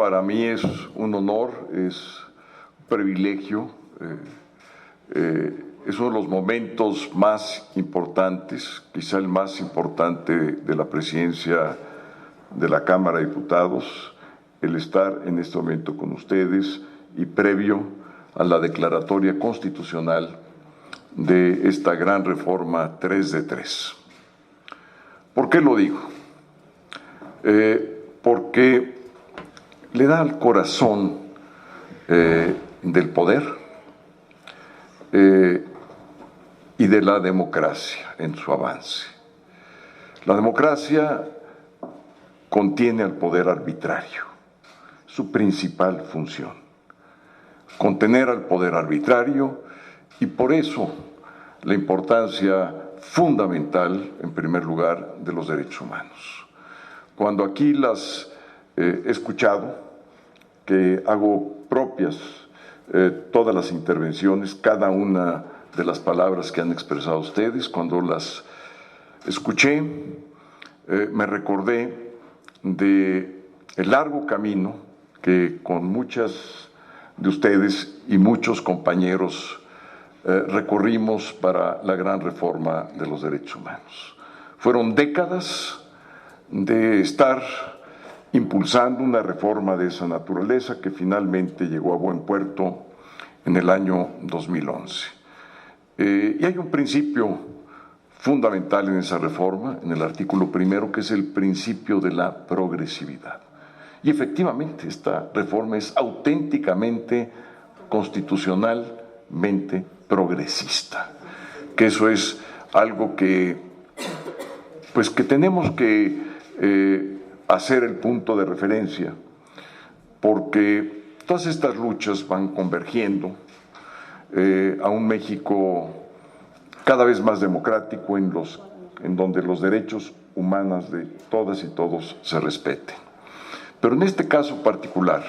para mí es un honor, es un privilegio, es uno de los momentos más importantes, quizá el más importante de la presidencia de la Cámara de Diputados, el estar en este momento con ustedes y previo a la declaratoria constitucional de esta gran reforma 3 de 3. ¿Por qué lo digo? Porque le da al corazón del poder y de la democracia en su avance. La democracia contiene al poder arbitrario, su principal función, contener al poder arbitrario, y por eso la importancia fundamental, en primer lugar, de los derechos humanos. Cuando aquí las he escuchado, que hago propias todas las intervenciones, cada una de las palabras que han expresado ustedes, cuando las escuché, me recordé de el largo camino que con muchas de ustedes y muchos compañeros recorrimos para la gran reforma de los derechos humanos. Fueron décadas de estar impulsando una reforma de esa naturaleza que finalmente llegó a buen puerto en el año 2011. Y hay un principio fundamental en esa reforma, en el artículo primero, que es el principio de la progresividad. Y efectivamente, esta reforma es auténticamente constitucionalmente progresista, que eso es algo que tenemos que hacer el punto de referencia, porque todas estas luchas van convergiendo a un México cada vez más democrático en donde los derechos humanos de todas y todos se respeten. Pero en este caso particular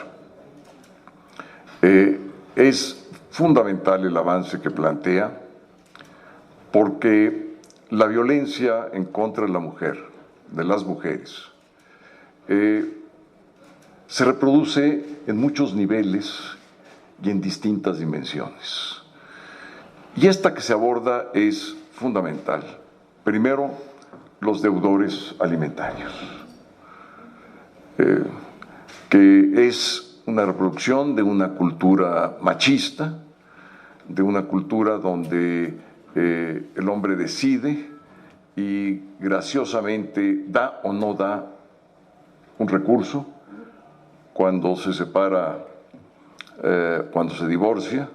es fundamental el avance que plantea, porque la violencia en contra de la mujer, de las mujeres, se reproduce en muchos niveles y en distintas dimensiones. Y esta que se aborda es fundamental. Primero, los deudores alimentarios, que es una reproducción de una cultura machista, de una cultura donde el hombre decide y graciosamente da o no da un recurso cuando se separa, cuando se divorcia,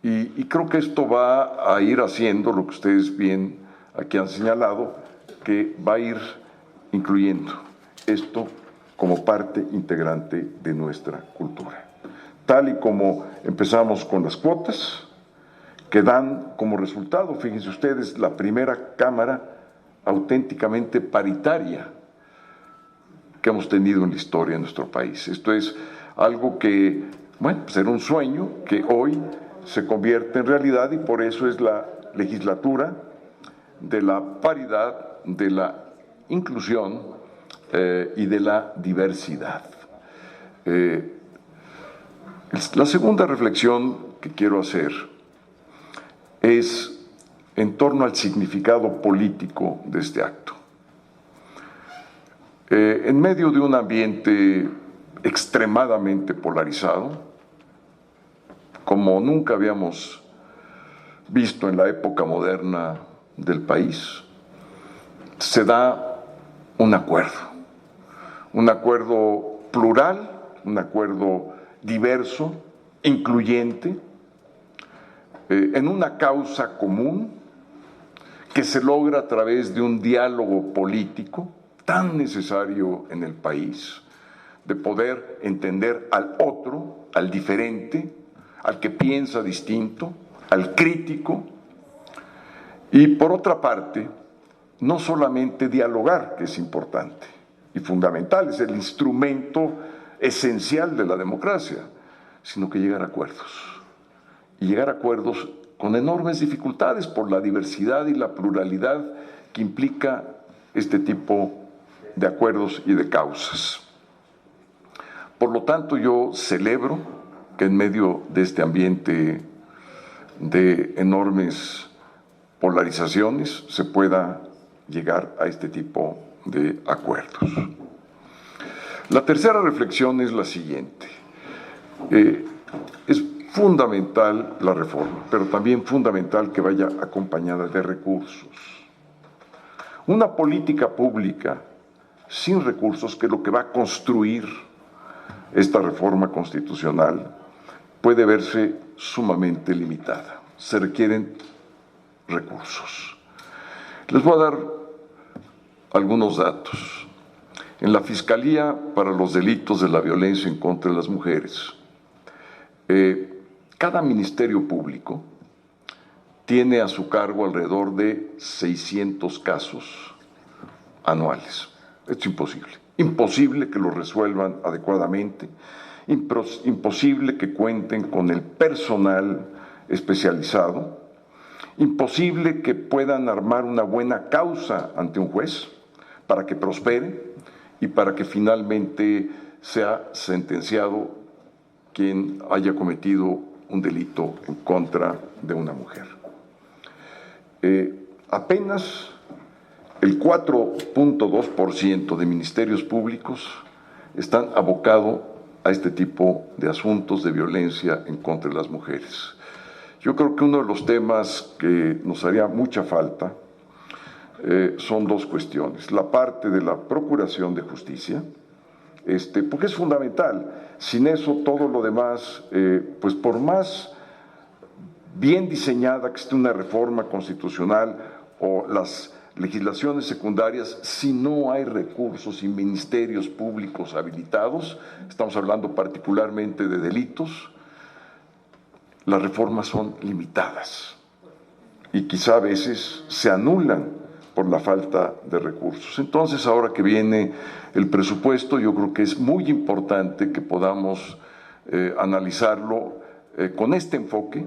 y creo que esto va a ir haciendo lo que ustedes bien aquí han señalado, que va a ir incluyendo esto como parte integrante de nuestra cultura. Tal y como empezamos con las cuotas, que dan como resultado, fíjense ustedes, la primera Cámara auténticamente paritaria que hemos tenido en la historia de nuestro país. Esto es algo que, bueno, pues era un sueño que hoy se convierte en realidad, y por eso es la legislatura de la paridad, de la inclusión y de la diversidad. La segunda reflexión que quiero hacer es en torno al significado político de este acto. En medio de un ambiente extremadamente polarizado, como nunca habíamos visto en la época moderna del país, se da un acuerdo plural, un acuerdo diverso, incluyente, en una causa común que se logra a través de un diálogo político tan necesario en el país, de poder entender al otro, al diferente, al que piensa distinto, al crítico, y por otra parte, no solamente dialogar, que es importante y fundamental, es el instrumento esencial de la democracia, sino que llegar a acuerdos. Y llegar a acuerdos con enormes dificultades por la diversidad y la pluralidad que implica este tipo de acuerdos y de causas. Por lo tanto, yo celebro que en medio de este ambiente de enormes polarizaciones se pueda llegar a este tipo de acuerdos. La tercera reflexión es la siguiente. Es fundamental la reforma, pero también fundamental que vaya acompañada de recursos. Una política pública sin recursos, que es lo que va a construir esta reforma constitucional, puede verse sumamente limitada. Se requieren recursos. Les voy a dar algunos datos. En la Fiscalía para los Delitos de la Violencia en contra de las Mujeres, cada ministerio público tiene a su cargo alrededor de 600 casos anuales. Es imposible. Imposible que lo resuelvan adecuadamente, imposible que cuenten con el personal especializado, imposible que puedan armar una buena causa ante un juez para que prospere y para que finalmente sea sentenciado quien haya cometido un delito en contra de una mujer. Apenas el 4.2% de ministerios públicos están abocados a este tipo de asuntos de violencia en contra de las mujeres. Yo creo que uno de los temas que nos haría mucha falta son dos cuestiones. La parte de la procuración de justicia, porque es fundamental. Sin eso, todo lo demás, pues por más bien diseñada que esté una reforma constitucional o las legislaciones secundarias, si no hay recursos y ministerios públicos habilitados, estamos hablando particularmente de delitos, las reformas son limitadas y quizá a veces se anulan por la falta de recursos. Entonces, ahora que viene el presupuesto, yo creo que es muy importante que podamos analizarlo con este enfoque,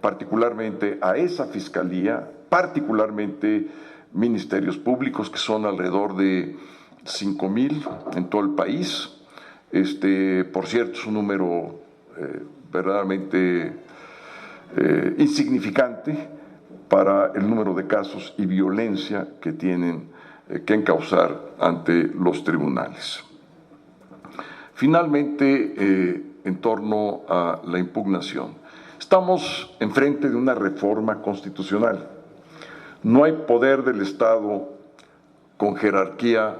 particularmente a esa fiscalía, particularmente ministerios públicos, que son alrededor de 5,000 en todo el país. Por cierto, es un número verdaderamente insignificante para el número de casos y violencia que tienen que encauzar ante los tribunales. Finalmente, en torno a la impugnación, estamos enfrente de una reforma constitucional. No hay poder del Estado con jerarquía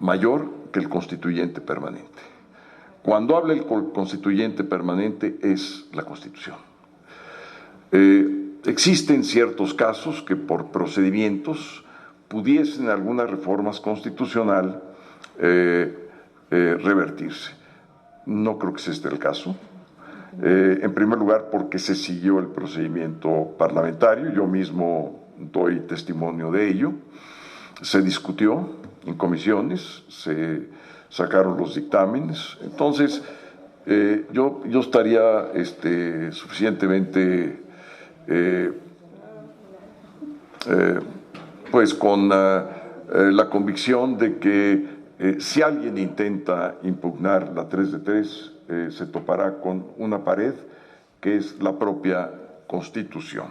mayor que el constituyente permanente. Cuando habla el constituyente permanente es la Constitución. Existen ciertos casos que por procedimientos pudiesen algunas reformas constitucionales revertirse. No creo que sea este el caso. En primer lugar, porque se siguió el procedimiento parlamentario, yo mismo doy testimonio de ello. Se discutió en comisiones, se sacaron los dictámenes. Entonces, yo estaría suficientemente pues con la convicción de que si alguien intenta impugnar la 3 de 3, se topará con una pared que es la propia Constitución.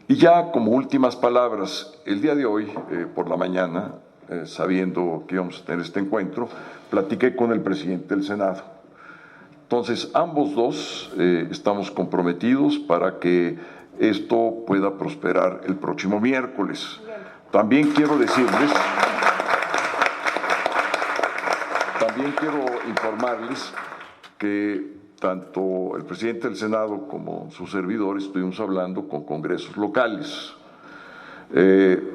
Y ya como últimas palabras, el día de hoy, por la mañana, sabiendo que íbamos a tener este encuentro, platiqué con el presidente del Senado. Entonces, ambos dos estamos comprometidos para que esto pueda prosperar el próximo miércoles. También quiero decirles, quiero informarles que tanto el presidente del Senado como su servidor estuvimos hablando con congresos locales,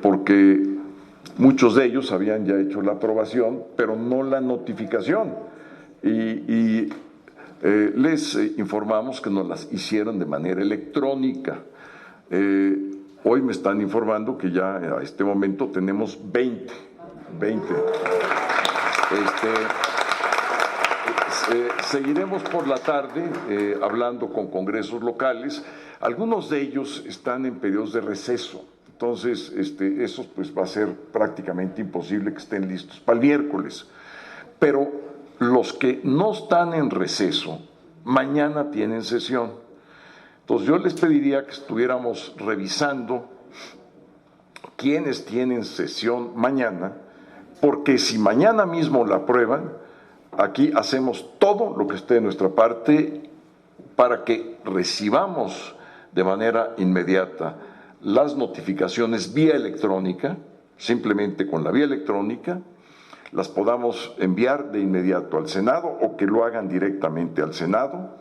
porque muchos de ellos habían ya hecho la aprobación, pero no la notificación. Les informamos que nos las hicieron de manera electrónica. Hoy me están informando que ya a este momento tenemos 20. Seguiremos por la tarde hablando con congresos locales. Algunos de ellos están en periodos de receso. Entonces, eso pues va a ser prácticamente imposible que estén listos para el miércoles. Pero los que no están en receso, mañana tienen sesión. Entonces yo les pediría que estuviéramos revisando quiénes tienen sesión mañana, porque si mañana mismo la aprueban, aquí hacemos todo lo que esté de nuestra parte para que recibamos de manera inmediata las notificaciones vía electrónica, simplemente con la vía electrónica, las podamos enviar de inmediato al Senado o que lo hagan directamente al Senado,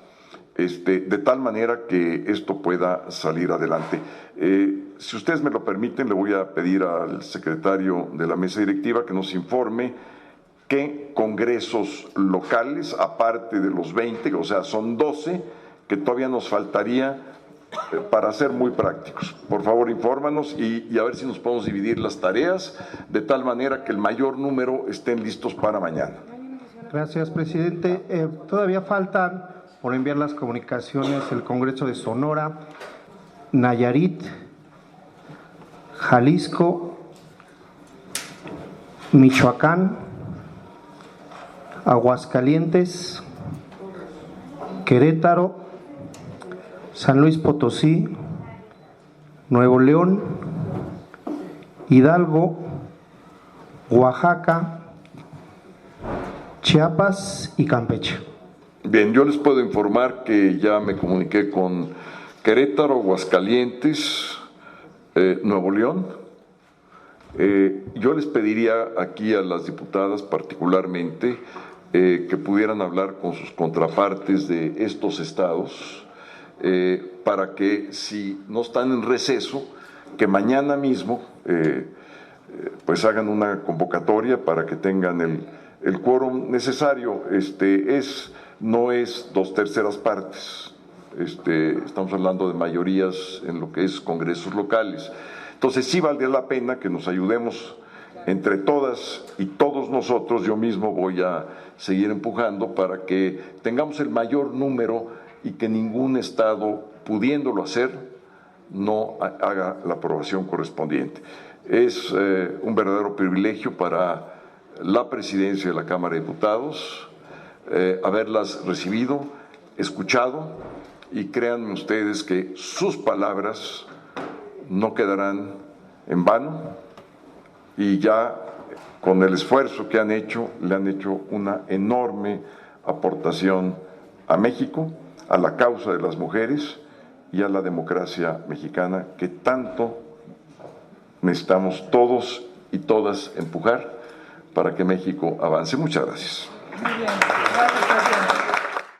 de tal manera que esto pueda salir adelante. Si ustedes me lo permiten, le voy a pedir al secretario de la mesa directiva que nos informe qué congresos locales, aparte de los 20, o sea, son 12, que todavía nos faltaría para ser muy prácticos. Por favor, infórmanos y a ver si nos podemos dividir las tareas de tal manera que el mayor número estén listos para mañana. Gracias, presidente. Todavía faltan por enviar las comunicaciones el Congreso de Sonora, Nayarit, Jalisco, Michoacán, Aguascalientes, Querétaro, San Luis Potosí, Nuevo León, Hidalgo, Oaxaca, Chiapas y Campeche. Bien, yo les puedo informar que ya me comuniqué con Querétaro, Aguascalientes, Nuevo León. Yo les pediría aquí a las diputadas particularmente que pudieran hablar con sus contrapartes de estos estados para que si no están en receso, que mañana mismo pues hagan una convocatoria para que tengan el quórum necesario. No es 2/3 partes, estamos hablando de mayorías en lo que es congresos locales. Entonces sí valdría la pena que nos ayudemos entre todas y todos nosotros. Yo mismo voy a seguir empujando para que tengamos el mayor número y que ningún estado, pudiéndolo hacer, no haga la aprobación correspondiente. Es un verdadero privilegio para la presidencia de la Cámara de Diputados haberlas recibido, escuchado, y créanme ustedes que sus palabras no quedarán en vano, y ya con el esfuerzo que han hecho, le han hecho una enorme aportación a México, a la causa de las mujeres y a la democracia mexicana que tanto necesitamos todos y todas empujar para que México avance. Muchas gracias. Muy bien. Gracias.